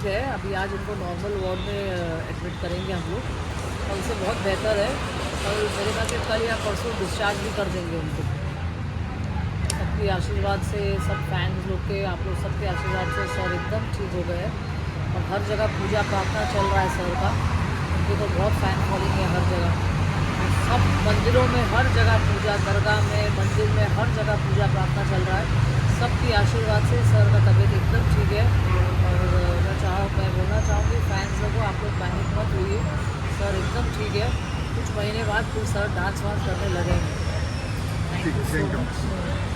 ठीक है। अभी आज इनको नॉर्मल वार्ड में एडमिट करेंगे हम लोग, कल से बहुत बेहतर है। और मेरे ख्याल से कल या परसों डिस्चार्ज भी कर देंगे उनको। सबके आशीर्वाद से, सब फैंस लोग के, आप लोग सबके आशीर्वाद से सर एकदम ठीक हो गए हैं। और हर जगह पूजा प्रार्थना चल रहा है सर का। उनके तो बहुत फैन फॉलोइंग है हर जगह। सब मंदिरों में हर जगह पूजा, दरगाह में, मंदिर में, हर जगह पूजा प्रार्थना चल रहा है। सबकी आशीर्वाद से सर का तबीयत एकदम ठीक है। और मैं बोलना चाहूँगी फैंस लोगों, आप लोग पैनिक मत होइए, सर एकदम ठीक है। कुछ महीने बाद फिर सर डांस वांस करने लगेंगे। Thank you so much.